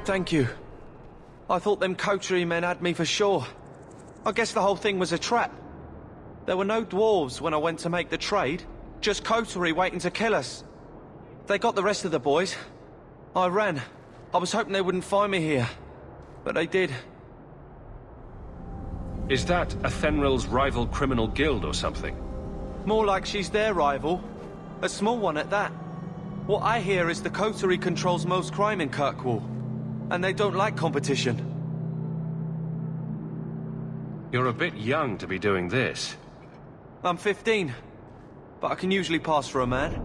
Thank you. I thought them coterie men had me for sure. I guess the whole thing was a trap. There were no dwarves when I went to make the trade, just coterie waiting to kill us. They got the rest of the boys. I ran. I was hoping they wouldn't find me here, but they did. Is that Athenril's rival criminal guild or something? More like she's their rival. A small one at that. What I hear is the coterie controls most crime in Kirkwall, and they don't like competition. You're a bit young to be doing this. I'm 15, but I can usually pass for a man.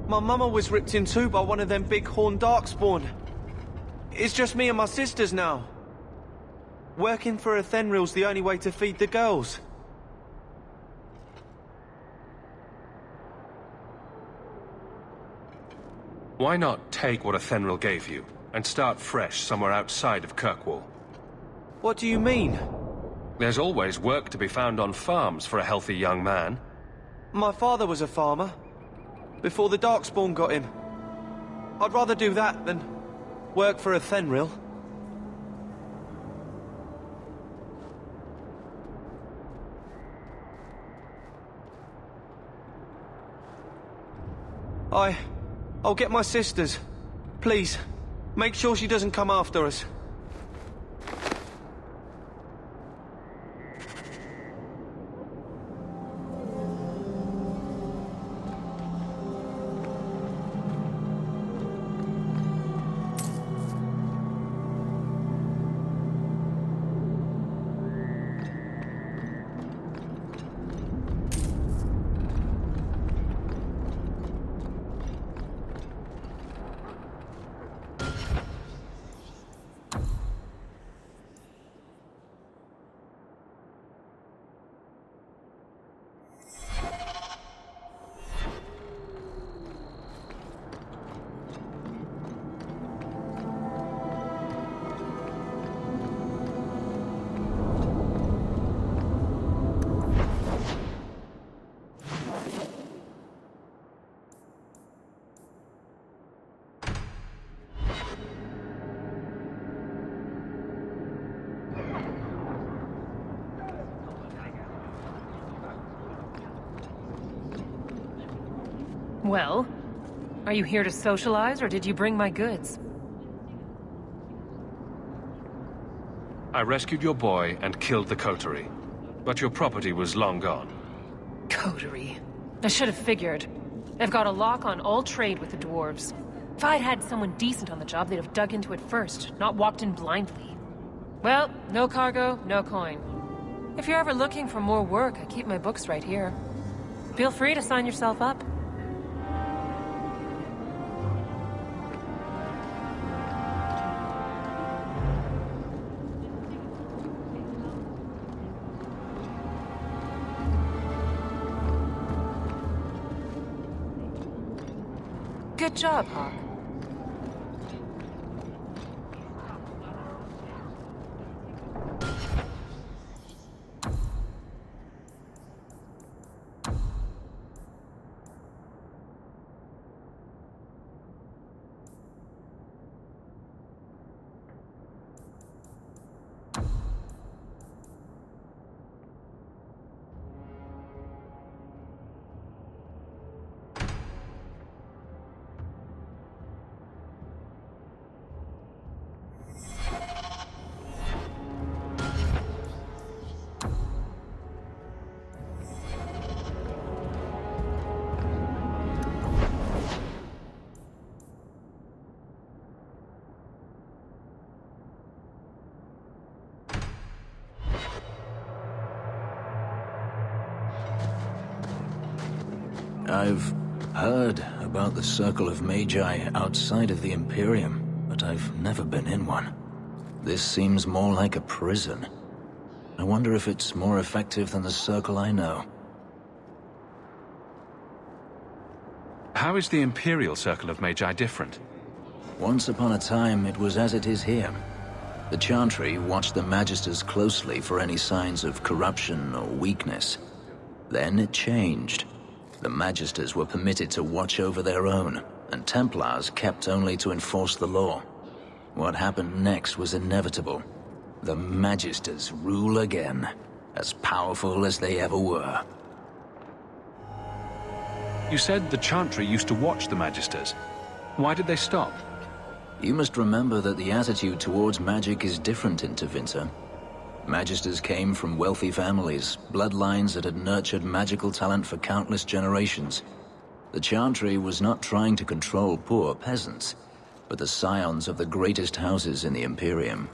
My mama was ripped in two by one of them big horned darkspawn. It's just me and my sisters now. Working for Athenril's the only way to feed the girls. Why not take what Athenril gave you, and start fresh somewhere outside of Kirkwall? What do you mean? There's always work to be found on farms for a healthy young man. My father was a farmer, before the Darkspawn got him. I'd rather do that than work for Athenril. I'll get my sisters. Please, make sure she doesn't come after us. Well, are you here to socialize, or did you bring my goods? I rescued your boy and killed the coterie, but your property was long gone. Coterie. I should have figured. They've got a lock on all trade with the dwarves. If I'd had someone decent on the job, they'd have dug into it first, not walked in blindly. Well, no cargo, no coin. If you're ever looking for more work, I keep my books right here. Feel free to sign yourself up. Good job, Hawk. I've heard about the Circle of Magi outside of the Imperium, but I've never been in one. This seems more like a prison. I wonder if it's more effective than the Circle I know. How is the Imperial Circle of Magi different? Once upon a time, it was as it is here. The Chantry watched the Magisters closely for any signs of corruption or weakness. Then it changed. The Magisters were permitted to watch over their own, and Templars kept only to enforce the law. What happened next was inevitable. The Magisters rule again, as powerful as they ever were. You said the Chantry used to watch the Magisters. Why did they stop? You must remember that the attitude towards magic is different in Tevinter. Magisters came from wealthy families, bloodlines that had nurtured magical talent for countless generations. The Chantry was not trying to control poor peasants, but the scions of the greatest houses in the Imperium.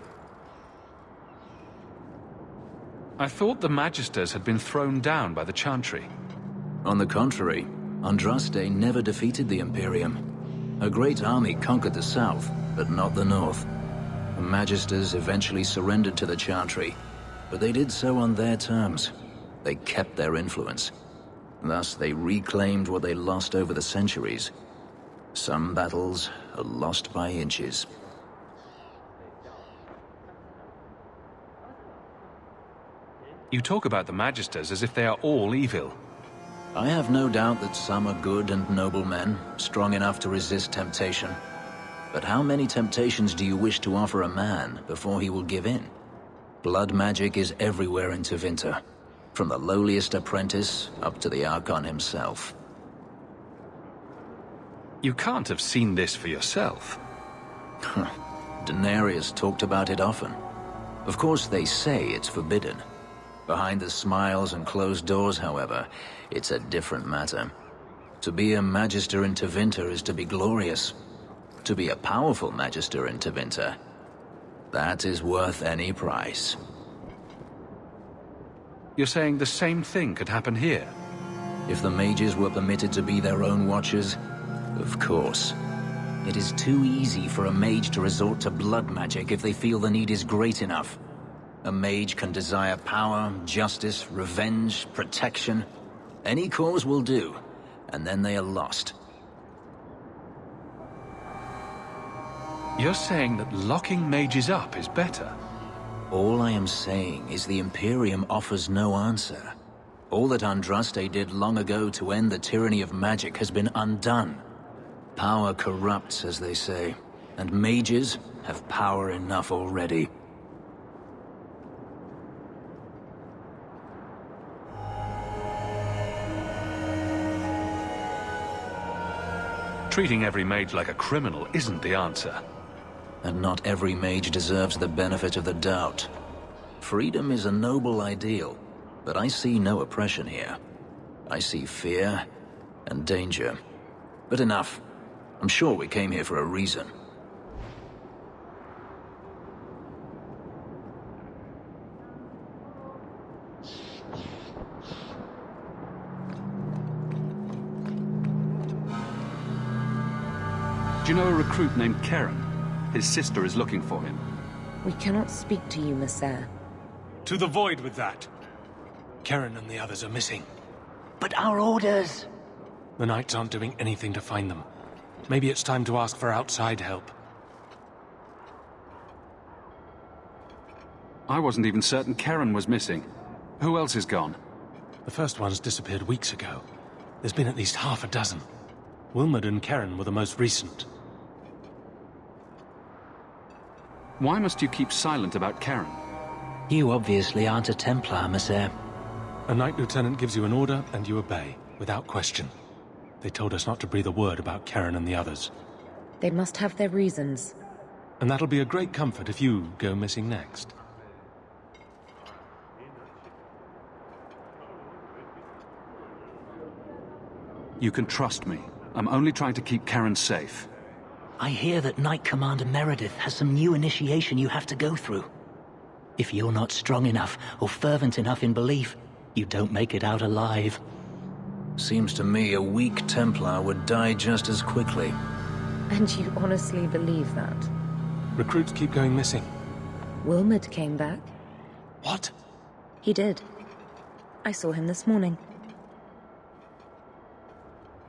I thought the Magisters had been thrown down by the Chantry. On the contrary, Andraste never defeated the Imperium. A great army conquered the south, but not the north. The Magisters eventually surrendered to the Chantry, but they did so on their terms. They kept their influence. Thus, they reclaimed what they lost over the centuries. Some battles are lost by inches. You talk about the Magisters as if they are all evil. I have no doubt that some are good and noble men, strong enough to resist temptation. But how many temptations do you wish to offer a man before he will give in? Blood magic is everywhere in Tevinter, from the lowliest apprentice up to the Archon himself. You can't have seen this for yourself. Daenerys talked about it often. Of course, they say it's forbidden. Behind the smiles and closed doors, however, it's a different matter. To be a Magister in Tevinter is to be glorious. To be a powerful Magister in Tevinter, that is worth any price. You're saying the same thing could happen here? If the mages were permitted to be their own watchers, of course. It is too easy for a mage to resort to blood magic if they feel the need is great enough. A mage can desire power, justice, revenge, protection. Any cause will do, and then they are lost. You're saying that locking mages up is better? All I am saying is the Imperium offers no answer. All that Andraste did long ago to end the tyranny of magic has been undone. Power corrupts, as they say, and mages have power enough already. Treating every mage like a criminal isn't the answer. And not every mage deserves the benefit of the doubt. Freedom is a noble ideal, but I see no oppression here. I see fear and danger. But enough. I'm sure we came here for a reason. Do you know a recruit named Karen? His sister is looking for him. We cannot speak to you, Messer. To the void with that. Karen and the others are missing. But our orders! The Knights aren't doing anything to find them. Maybe it's time to ask for outside help. I wasn't even certain Karen was missing. Who else is gone? The first one's disappeared weeks ago. There's been at least half a dozen. Wilmot and Karen were the most recent. Why must you keep silent about Karen? You obviously aren't a Templar, Messer. A Knight Lieutenant gives you an order and you obey, without question. They told us not to breathe a word about Karen and the others. They must have their reasons. And that'll be a great comfort if you go missing next. You can trust me. I'm only trying to keep Karen safe. I hear that Knight Commander Meredith has some new initiation you have to go through. If you're not strong enough or fervent enough in belief, you don't make it out alive. Seems to me a weak Templar would die just as quickly. And you honestly believe that? Recruits keep going missing. Wilmot came back. What? He did. I saw him this morning.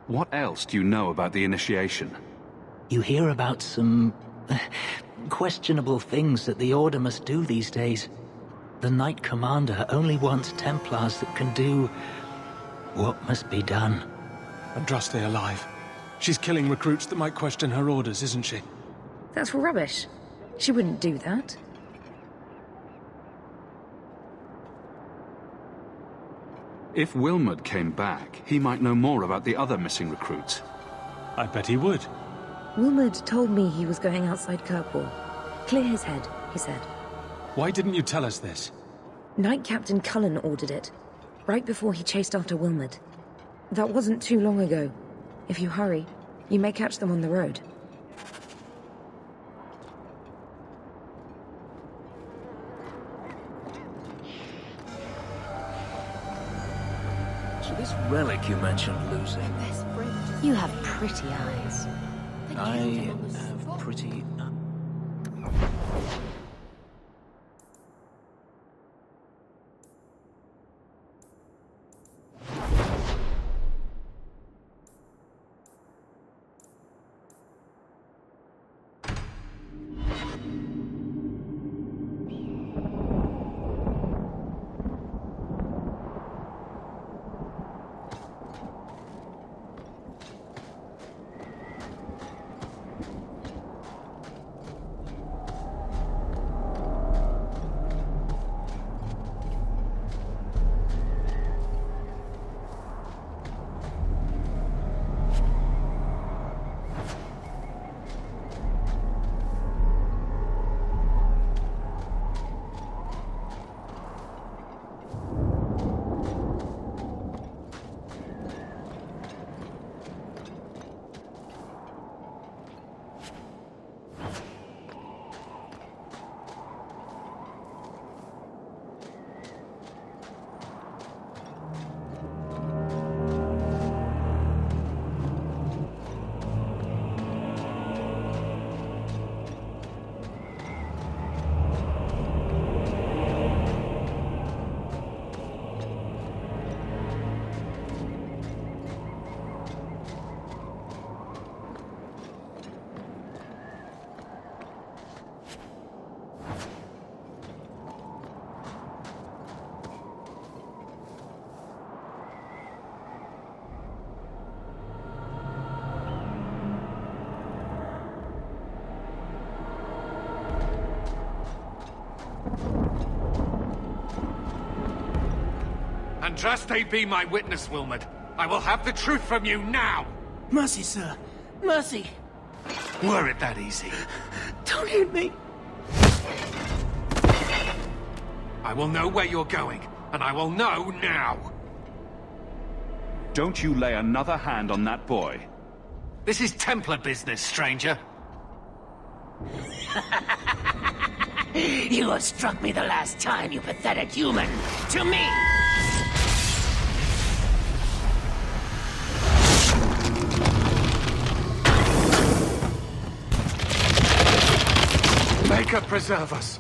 What else do you know about the initiation? You hear about some questionable things that the Order must do these days. The Knight Commander only wants Templars that can do what must be done. Andraste alive. She's killing recruits that might question her orders, isn't she? That's rubbish. She wouldn't do that. If Wilmot came back, he might know more about the other missing recruits. I bet he would. Wilmot told me he was going outside Kirkwall. Clear his head, he said. Why didn't you tell us this? Knight Captain Cullen ordered it, right before he chased after Wilmot. That wasn't too long ago. If you hurry, you may catch them on the road. So this relic you mentioned losing, You have pretty eyes. I have pretty... Andraste be my witness, Wilmot. I will have the truth from you now! Mercy, sir. Mercy. Were it that easy? Don't hit me. I will know where you're going, and I will know now! Don't you lay another hand on that boy. This is Templar business, stranger. You have struck me the last time, you pathetic human. To me! Maker preserve us!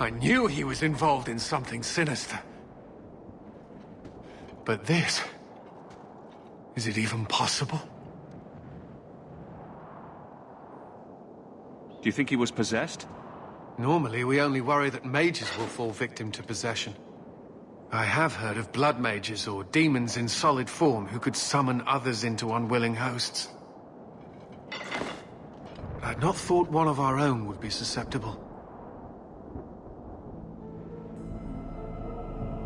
I knew he was involved in something sinister. But this... is it even possible? Do you think he was possessed? Normally, we only worry that mages will fall victim to possession. I have heard of blood mages or demons in solid form who could summon others into unwilling hosts. I'd not thought one of our own would be susceptible.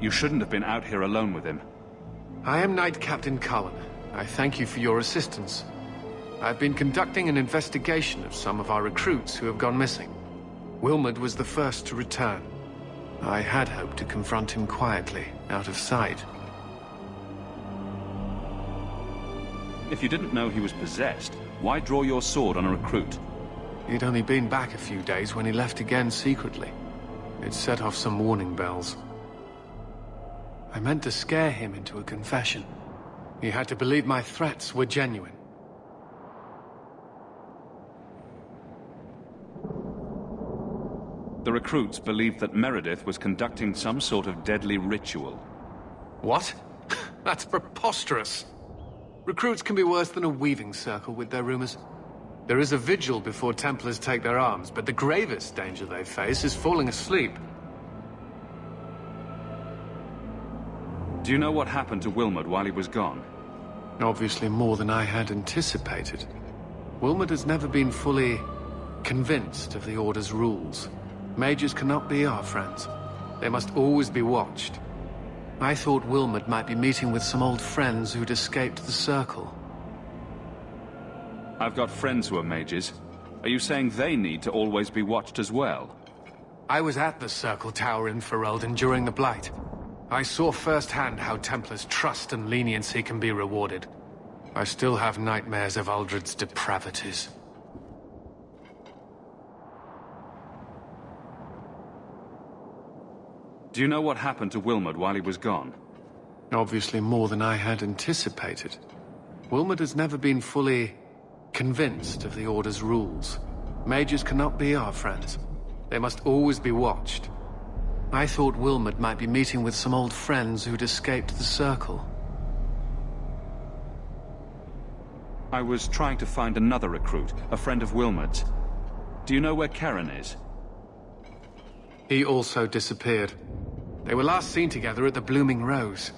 You shouldn't have been out here alone with him. I am Knight Captain Cullen. I thank you for your assistance. I've been conducting an investigation of some of our recruits who have gone missing. Wilmot was the first to return. I had hoped to confront him quietly, out of sight. If you didn't know he was possessed, why draw your sword on a recruit? He'd only been back a few days when he left again secretly. It set off some warning bells. I meant to scare him into a confession. He had to believe my threats were genuine. The recruits believed that Meredith was conducting some sort of deadly ritual. What? That's preposterous. Recruits can be worse than a weaving circle with their rumors. There is a vigil before Templars take their arms, but the gravest danger they face is falling asleep. Do you know what happened to Wilmot while he was gone? Obviously more than I had anticipated. Wilmot has never been fully convinced of the Order's rules. Mages cannot be our friends. They must always be watched. I thought Wilmot might be meeting with some old friends who'd escaped the Circle. I've got friends who are mages. Are you saying they need to always be watched as well? I was at the Circle Tower in Ferelden during the Blight. I saw firsthand how Templars' trust and leniency can be rewarded. I still have nightmares of Uldred's depravities. Do you know what happened to Wilmot while he was gone? Obviously more than I had anticipated. Wilmot has never been fully convinced of the Order's rules. Mages cannot be our friends. They must always be watched. I thought Wilmot might be meeting with some old friends who'd escaped the Circle. I was trying to find another recruit, a friend of Wilmot's. Do you know where Karen is? He also disappeared. They were last seen together at the Blooming Rose.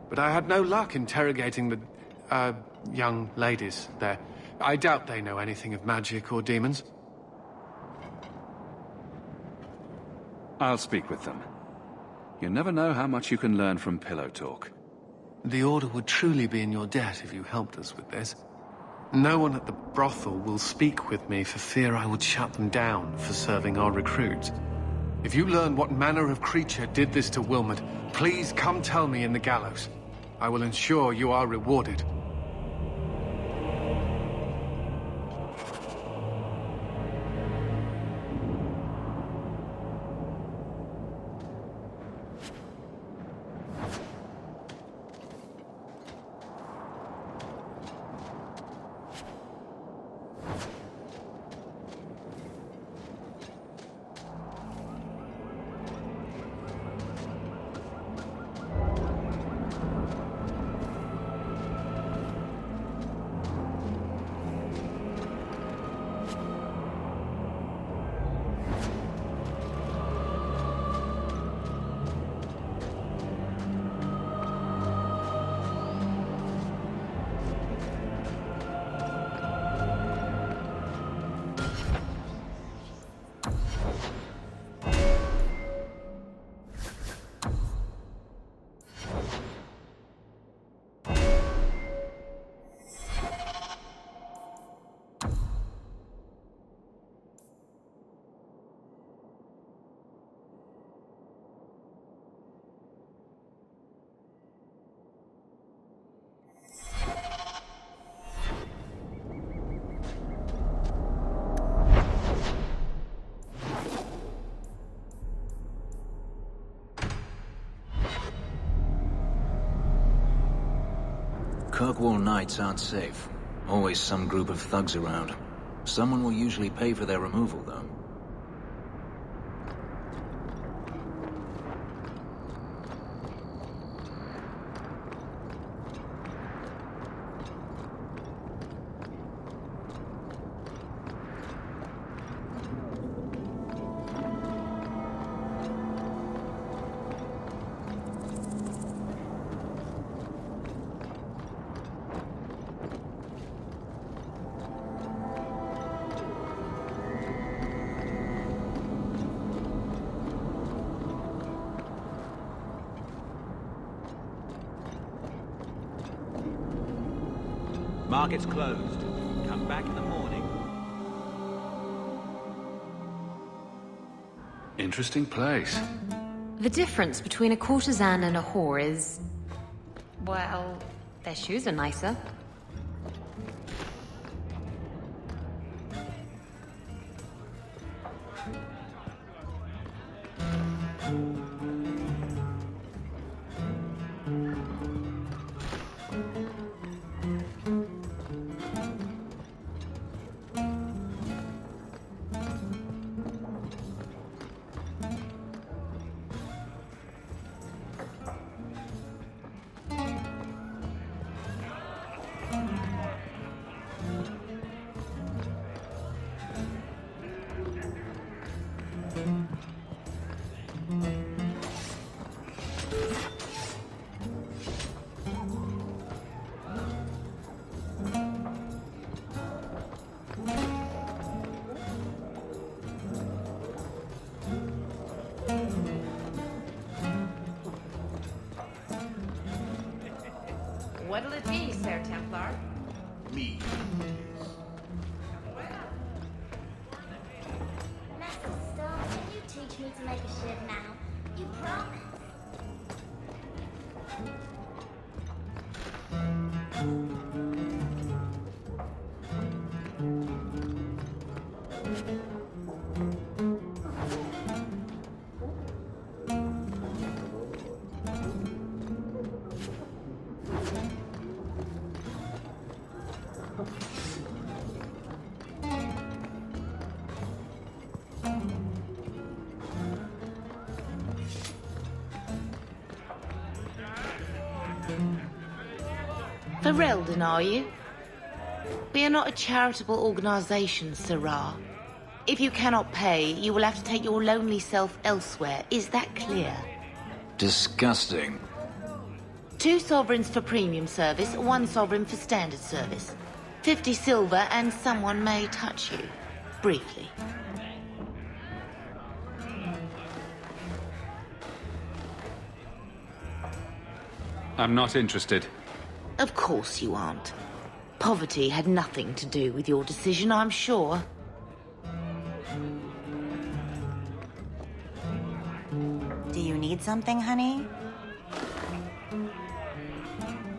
But I had no luck interrogating the, young ladies there. I doubt they know anything of magic or demons. I'll speak with them. You never know how much you can learn from pillow talk. The Order would truly be in your debt if you helped us with this. No one at the brothel will speak with me for fear I would shut them down for serving our recruits. If you learn what manner of creature did this to Wilmot, please come tell me in the gallows. I will ensure you are rewarded. Kirkwall nights aren't safe. Always some group of thugs around. Someone will usually pay for their removal, though. Market's closed. Come back in the morning. Interesting place. The difference between a courtesan and a whore is... well, their shoes are nicer. What'll it be, Sir Templar? Me. Master Stone, can you teach me to make a shiv now? You promised. Ferelden, are you? We are not a charitable organisation, Sirrah. If you cannot pay, you will have to take your lonely self elsewhere. Is that clear? Disgusting. 2 sovereigns for premium service, 1 sovereign for standard service. 50 silver and someone may touch you. Briefly. I'm not interested. Of course you aren't. Poverty had nothing to do with your decision, I'm sure. Do you need something, honey?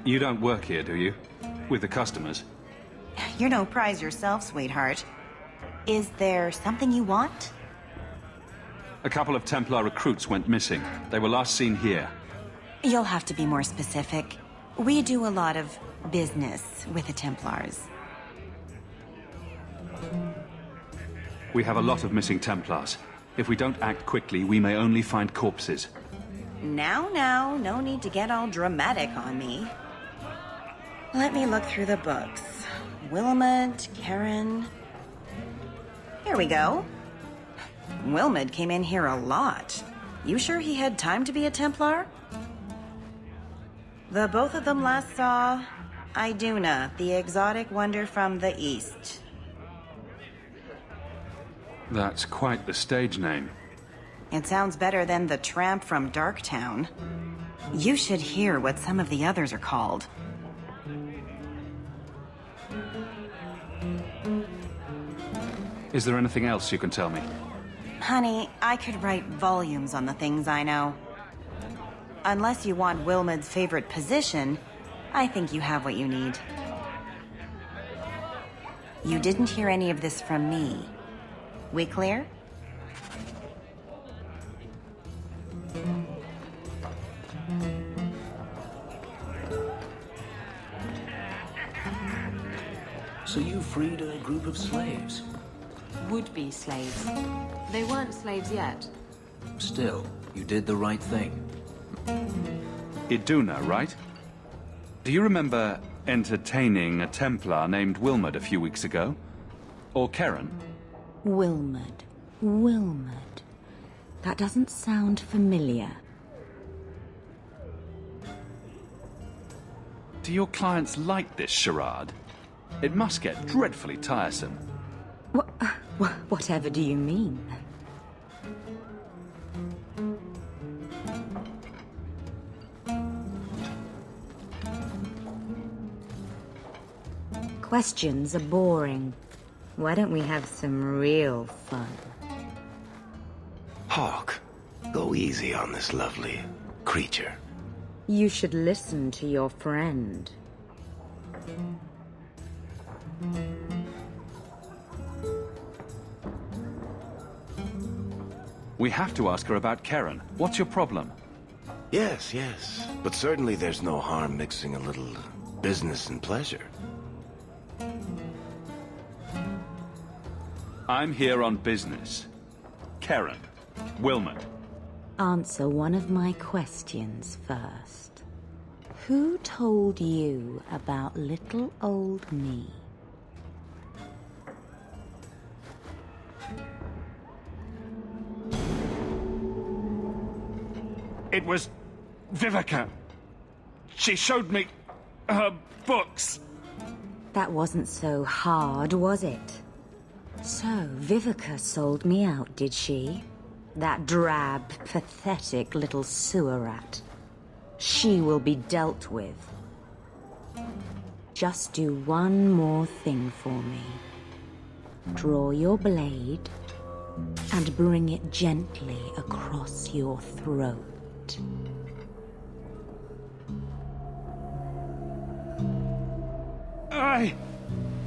You don't work here, do you? With the customers? You're no prize yourself, sweetheart. Is there something you want? A couple of Templar recruits went missing. They were last seen here. You'll have to be more specific. We do a lot of business with the Templars. We have a lot of missing Templars. If we don't act quickly, we may only find corpses. Now, no need to get all dramatic on me. Let me look through the books. Wilmot, Karen... Here we go. Wilmot came in here a lot. You sure he had time to be a Templar? The both of them last saw Iduna, the exotic wonder from the east. That's quite the stage name. It sounds better than the tramp from Darktown. You should hear what some of the others are called. Is there anything else you can tell me? Honey, I could write volumes on the things I know. Unless you want Wilmot's favorite position, I think you have what you need. You didn't hear any of this from me. We clear? So you freed a group of slaves? Would-be slaves. They weren't slaves yet. Still, you did the right thing. Iduna, right? Do you remember entertaining a Templar named Wilmot a few weeks ago? Or Karen? Wilmot. That doesn't sound familiar. Do your clients like this charade? It must get dreadfully tiresome. Whatever do you mean? Questions are boring. Why don't we have some real fun? Hawk, go easy on this lovely creature. You should listen to your friend. We have to ask her about Karen. What's your problem? Yes. But certainly there's no harm mixing a little business and pleasure. I'm here on business. Karen. Wilmot. Answer one of my questions first. Who told you about little old me? It was Vivica. She showed me her books. That wasn't so hard, was it? So, Vivica sold me out, did she? That drab, pathetic little sewer rat. She will be dealt with. Just do one more thing for me. Draw your blade and bring it gently across your throat. I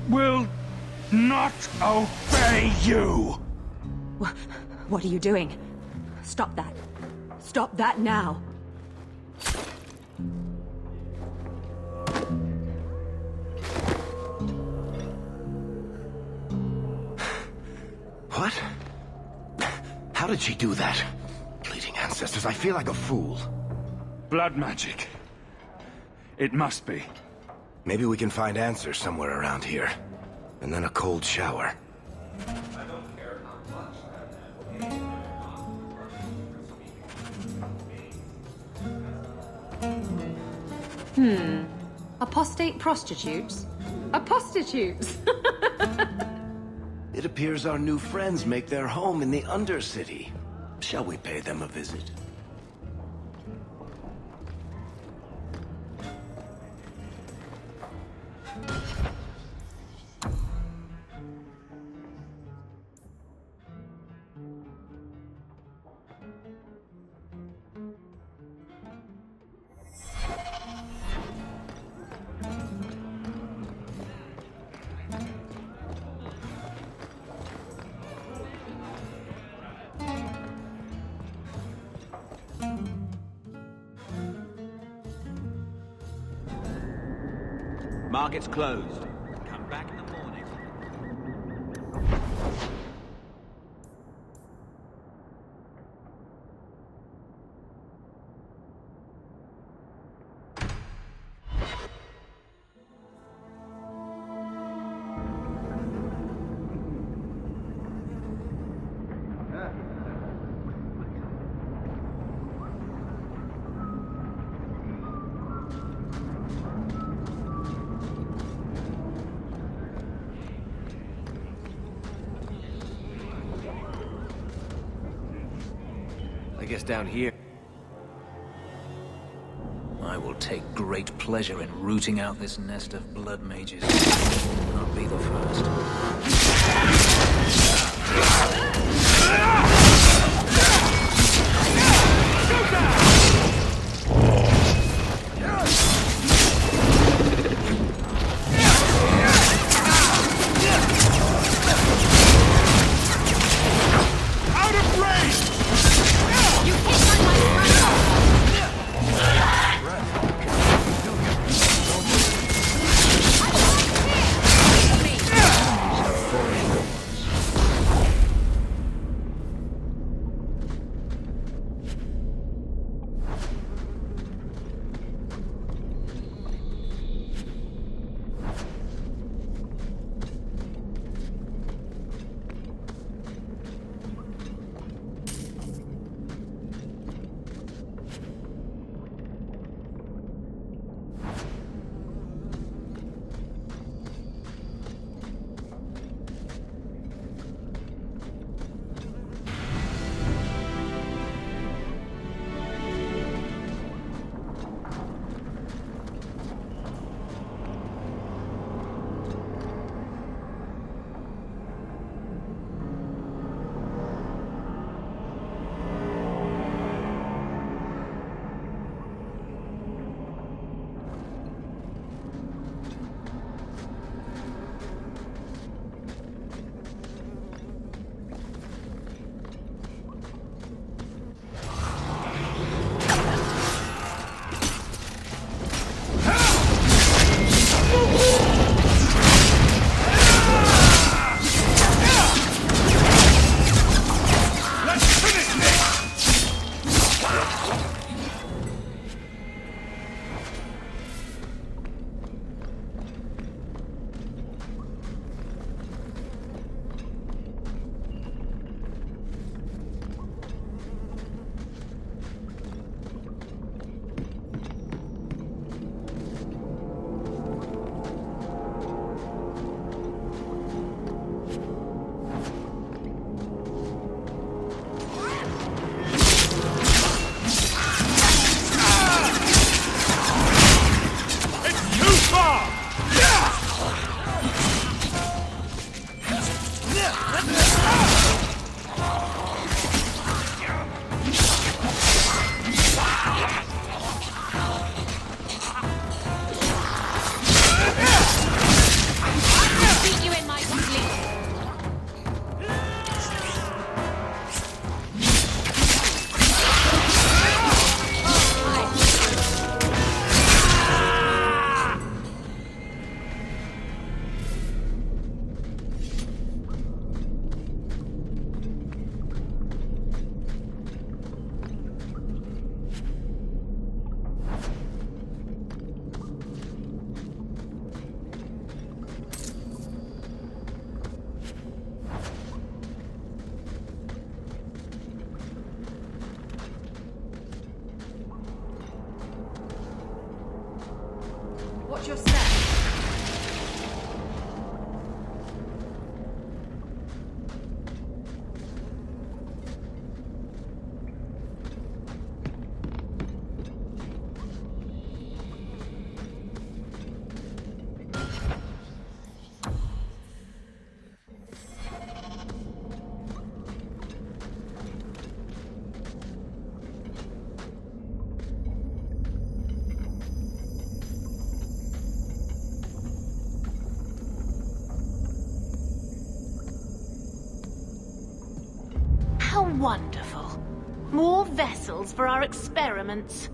will not obey you! What are you doing? Stop that. Stop that now. What? How did she do that? Bleeding ancestors, I feel like a fool. Blood magic. It must be. Maybe we can find answers somewhere around here. And then a cold shower. Apostate prostitutes? Apostitutes! It appears our new friends make their home in the Undercity. Shall we pay them a visit? Market's closed. Come back in the morning. I guess down here. I will take great pleasure in rooting out this nest of blood mages. I'll be the first. Watch your step. How wonderful. More vessels for our experiments.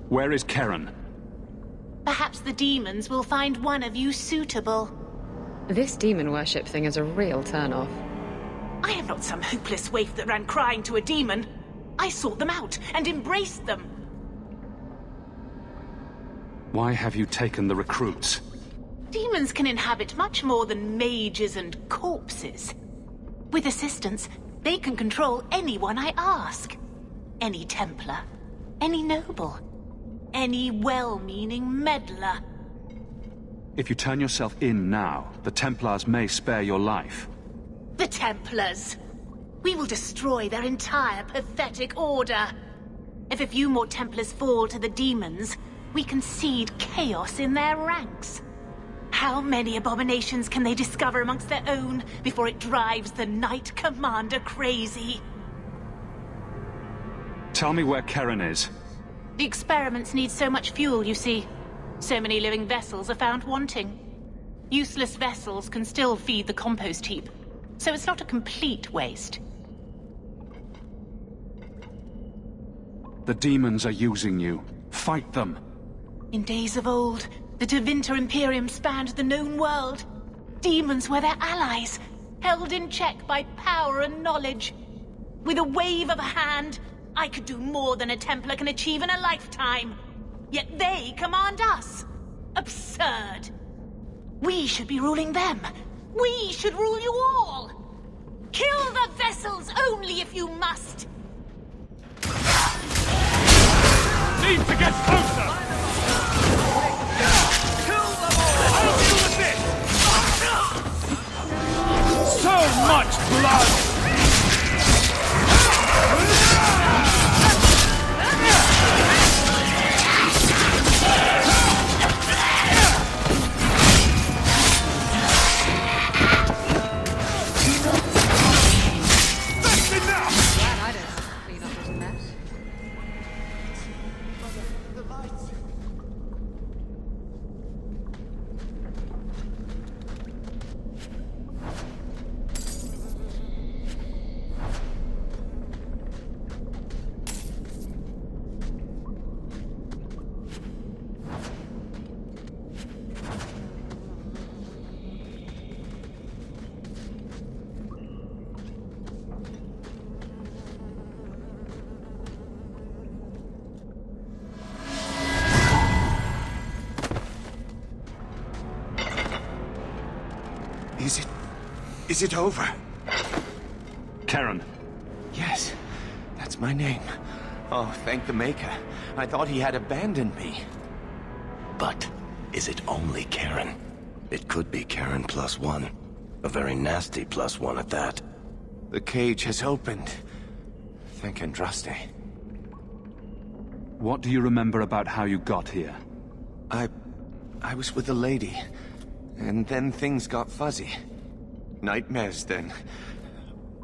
Where is Karen? Perhaps the demons will find one of you suitable. This demon worship thing is a real turn-off. I am not some hopeless waif that ran crying to a demon. I sought them out and embraced them. Why have you taken the recruits? Demons can inhabit much more than mages and corpses. With assistance, they can control anyone I ask. Any Templar, any noble, any well-meaning meddler. If you turn yourself in now, the Templars may spare your life. The Templars! We will destroy their entire pathetic order. If a few more Templars fall to the demons, we can seed chaos in their ranks. How many abominations can they discover amongst their own before it drives the Knight Commander crazy? Tell me where Karen is. The experiments need so much fuel, you see. So many living vessels are found wanting. Useless vessels can still feed the compost heap, so it's not a complete waste. The demons are using you. Fight them. In days of old, the Tevinter Imperium spanned the known world. Demons were their allies, held in check by power and knowledge. With a wave of a hand, I could do more than a Templar can achieve in a lifetime. Yet they command us. Absurd. We should be ruling them. We should rule you all. Kill the vessels only if you must. Need to get closer! Kill them all! I'll deal with this! So much blood! Is it over? Karen. Yes, that's my name. Oh, thank the Maker. I thought he had abandoned me. But is it only Karen? It could be Karen +1. A very nasty +1 at that. The cage has opened. Thank Andraste. What do you remember about how you got here? I was with a lady, and then things got fuzzy. Nightmares then.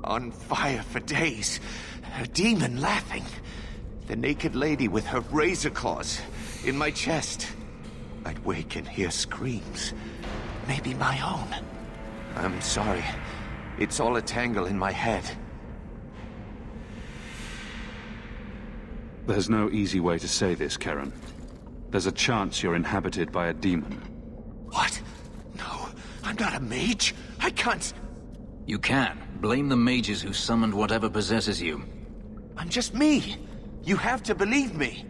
On fire for days. A demon laughing. The naked lady with her razor claws in my chest. I'd wake and hear screams. Maybe my own. I'm sorry. It's all a tangle in my head. There's no easy way to say this, Karen. There's a chance you're inhabited by a demon. What? No, I'm not a mage. I can't... You can. Blame the mages who summoned whatever possesses you. I'm just me. You have to believe me.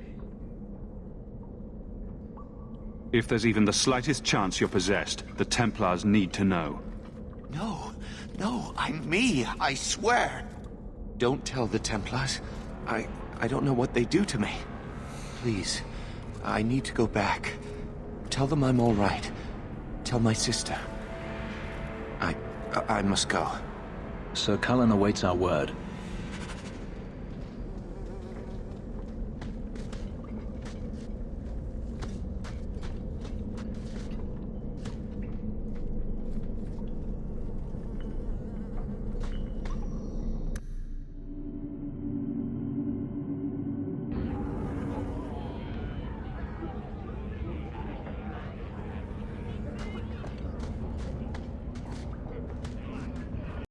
If there's even the slightest chance you're possessed, the Templars need to know. No, I'm me, I swear. Don't tell the Templars. I don't know what they do to me. Please, I need to go back. Tell them I'm all right. Tell my sister. I must go. Sir Cullen awaits our word.